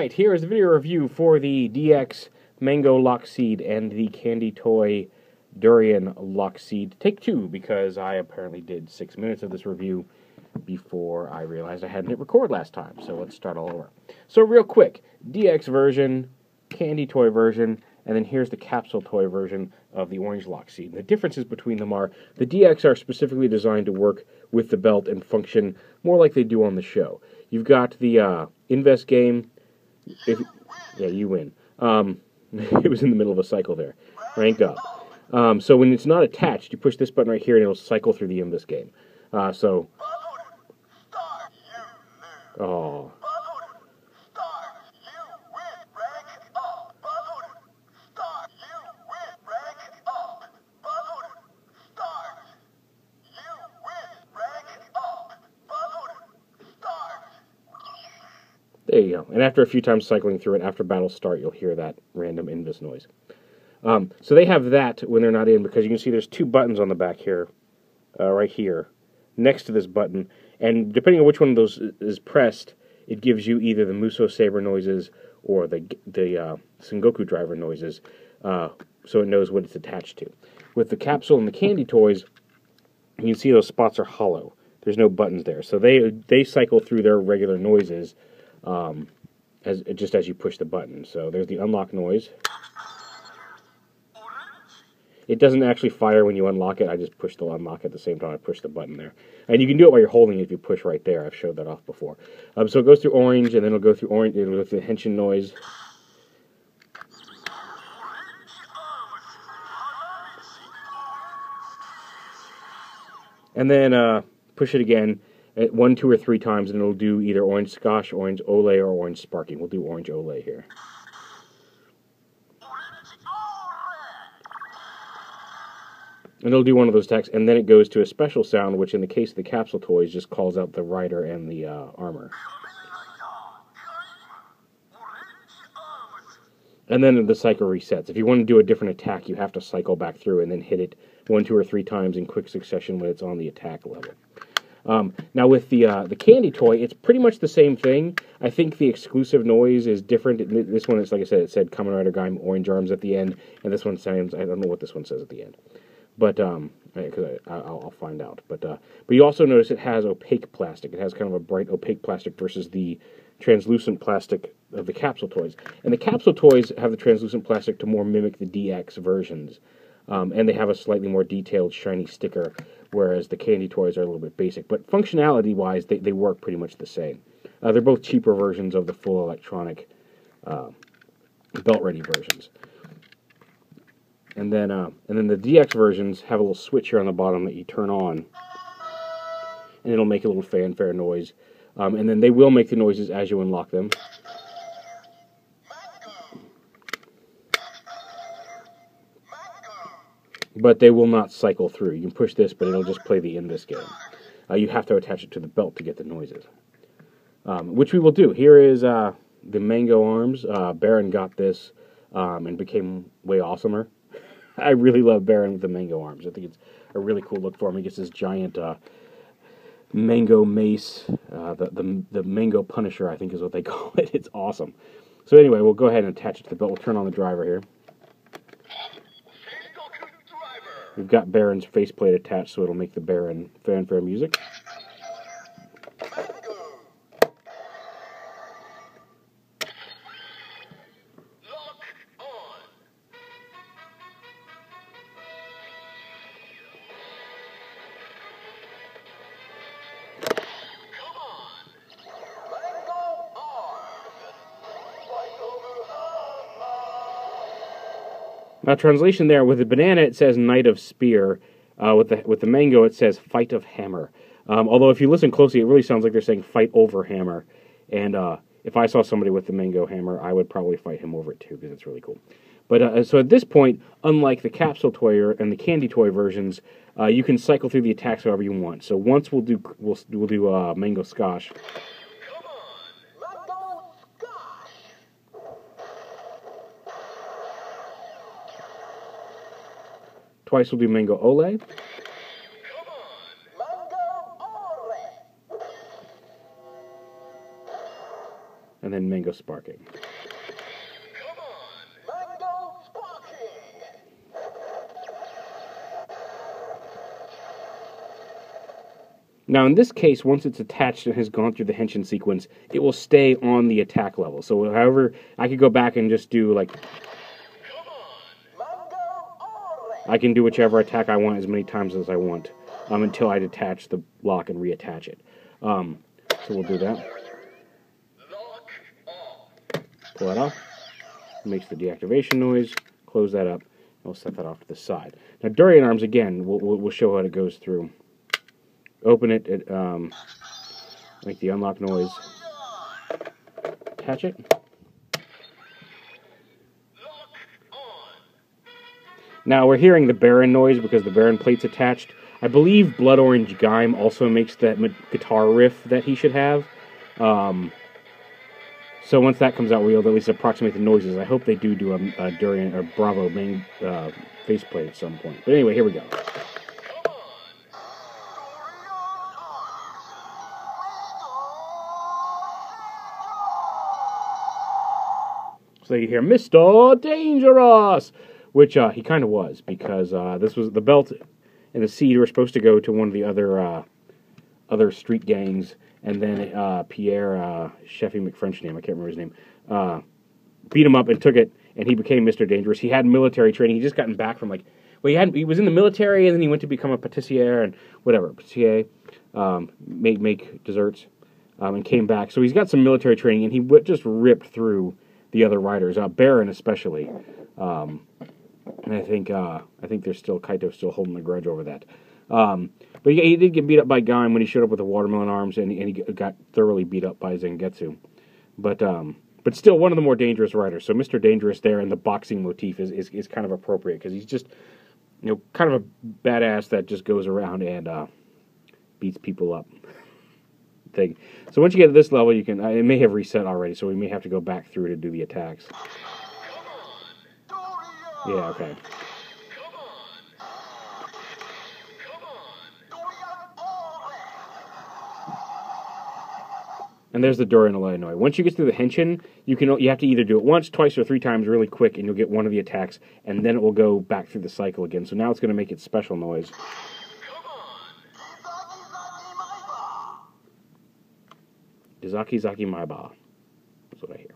Alright, here is the video review for the DX Mango Lock Seed and the Candy Toy Durian Lock Seed. Take two, because I apparently did 6 minutes of this review before I realized I hadn't hit record last time. So let's start all over. So real quick, DX version, Candy Toy version, and then here's the capsule toy version of the orange lock seed. The differences between them are the DX are specifically designed to work with the belt and function more like they do on the show. You've got the Invest game. Yeah, you win. It was in the middle of a cycle there. Rank up. So when it's not attached, you push this button right here and it'll cycle through the Invest game. Oh. There you go. And after a few times cycling through it, after battles start, you'll hear that random Invest noise. So they have that when they're not in, because you can see there's two buttons on the back here, right here, next to this button. And depending on which one of those is pressed, it gives you either the Muso Saber noises or the Sengoku driver noises, so it knows what it's attached to. With the capsule and the candy toys, you can see those spots are hollow. There's no buttons there. So they cycle through their regular noises just as you push the button. So there's the unlock noise. It doesn't actually fire when you unlock it. I just push the unlock at the same time I push the button there. And you can do it while you're holding it if you push right there. I've showed that off before. So it goes through orange, and then it'll go through orange. It'll go through the henshin noise. And then push it again 1, 2, or 3 times, and it'll do either orange skosh, orange ole, or orange sparking. We'll do orange ole here. And it'll do one of those attacks, and then it goes to a special sound, which in the case of the capsule toys just calls out the rider and the armor. And then the cycle resets. If you want to do a different attack, you have to cycle back through and then hit it 1, 2, or 3 times in quick succession when it's on the attack level. Now with the candy toy, it's pretty much the same thing. I think the exclusive noise is different. This one is, like I said, it said Kamen Rider Gaim orange arms at the end, and this one sounds, I don't know what this one says at the end. But, because I'll find out. But you also notice it has opaque plastic. It has kind of a bright opaque plastic versus the translucent plastic of the capsule toys. And the capsule toys have the translucent plastic to more mimic the DX versions. And they have a slightly more detailed, shiny sticker, whereas the candy toys are a little bit basic. But functionality-wise, they work pretty much the same. They're both cheaper versions of the full electronic belt-ready versions. And then the DX versions have a little switch here on the bottom that you turn on, and it'll make a little fanfare noise. And then they will make the noises as you unlock them. But they will not cycle through. You can push this, but it'll just play the Invest game. You have to attach it to the belt to get the noises, which we will do. Here is the Mango arms. Baron got this and became way awesomer. I really love Baron with the Mango arms. I think it's a really cool look for him. He gets this giant Mango mace, the Mango Punisher, I think is what they call it. It's awesome. So anyway, we'll go ahead and attach it to the belt. We'll turn on the driver here. We've got Baron's faceplate attached, so it'll make the Baron fanfare music. Now, translation there, with the banana it says Knight of Spear. With the mango it says Fight of Hammer. Although if you listen closely, it really sounds like they're saying Fight over Hammer. And if I saw somebody with the mango hammer, I would probably fight him over it too, because it's really cool. But so at this point, unlike the capsule toy and the candy toy versions, you can cycle through the attacks however you want. So once we'll do Mango Skosh. Twice we'll do Mango Ole. and then mango sparking. Now, in this case, once it's attached and has gone through the henshin sequence, it will stay on the attack level. So, however, I could go back and just do, like, I can do whichever attack I want as many times as I want until I detach the lock and reattach it. So we'll do that. Pull that off. Makes the deactivation noise. Close that up. We'll set that off to the side. Now, Durian arms, again, we'll show how it goes through. Open it, make the unlock noise, attach it. Now we're hearing the Baron noise because the Baron plate's attached. I believe Blood Orange Gaim also makes that guitar riff that he should have. So once that comes out, we'll at least approximate the noises. I hope they do a Durian or Bravo main faceplate at some point. But anyway, here we go. So you hear Mr. Dangerous, which he kind of was, because this was the belt and the seed were supposed to go to one of the other street gangs, and then Pierre, Sheffy McFrench name, I can't remember his name, beat him up and took it, and he became Mr. Dangerous. He had military training. He just gotten back from, like, well, he was in the military, and then he went to become a patissier and whatever, patissier, make desserts, and came back. So he's got some military training, and he just ripped through the other riders, Baron especially, and I think there's still Kaito's still holding a grudge over that. But he did get beat up by Gaim when he showed up with the watermelon arms, and he got thoroughly beat up by Zangetsu. But still one of the more dangerous riders. So Mr. Dangerous there, and the boxing motif is kind of appropriate because he's just, you know, kind of a badass that just goes around and beats people up. Thing. So once you get to this level, you can. It may have reset already, so we may have to go back through to do the attacks. Yeah, okay. And there's the Durian Illinois. Once you get through the henshin, you have to either do it once, twice, or 3 times really quick, and you'll get one of the attacks, and then it will go back through the cycle again. So now it's going to make its special noise. Izaki Zaki Maiba. That's what I hear.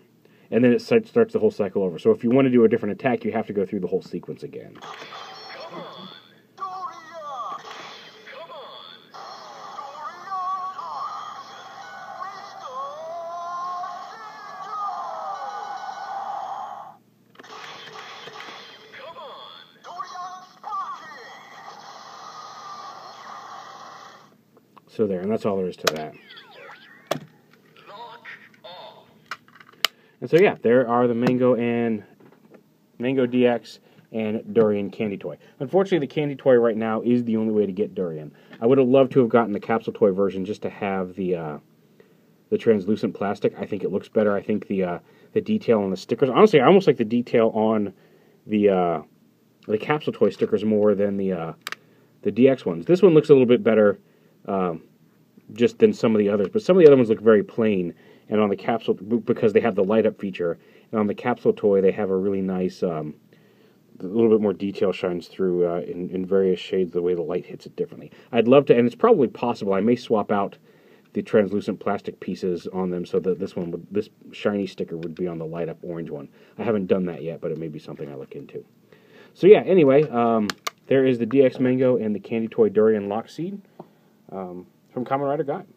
And then it starts the whole cycle over. So if you want to do a different attack, you have to go through the whole sequence again. So there, and that's all there is to that. And so yeah, there are the Mango DX and Durian candy toy. Unfortunately, the candy toy right now is the only way to get Durian. I would have loved to have gotten the capsule toy version just to have the translucent plastic. I think it looks better. I think the detail on the stickers. Honestly, I almost like the detail on the capsule toy stickers more than the DX ones. This one looks a little bit better just than some of the others, but some of the other ones look very plain. And on the capsule, because they have the light-up feature, and on the capsule toy, they have a really nice, a little bit more detail shines through in various shades, the way the light hits it differently. I'd love to, and it's probably possible, I may swap out the translucent plastic pieces on them so that this shiny sticker would be on the light-up orange one. I haven't done that yet, but it may be something I look into. So yeah, anyway, there is the DX Mango and the Candy Toy Durian Lock Seed from Kamen Rider Gaim.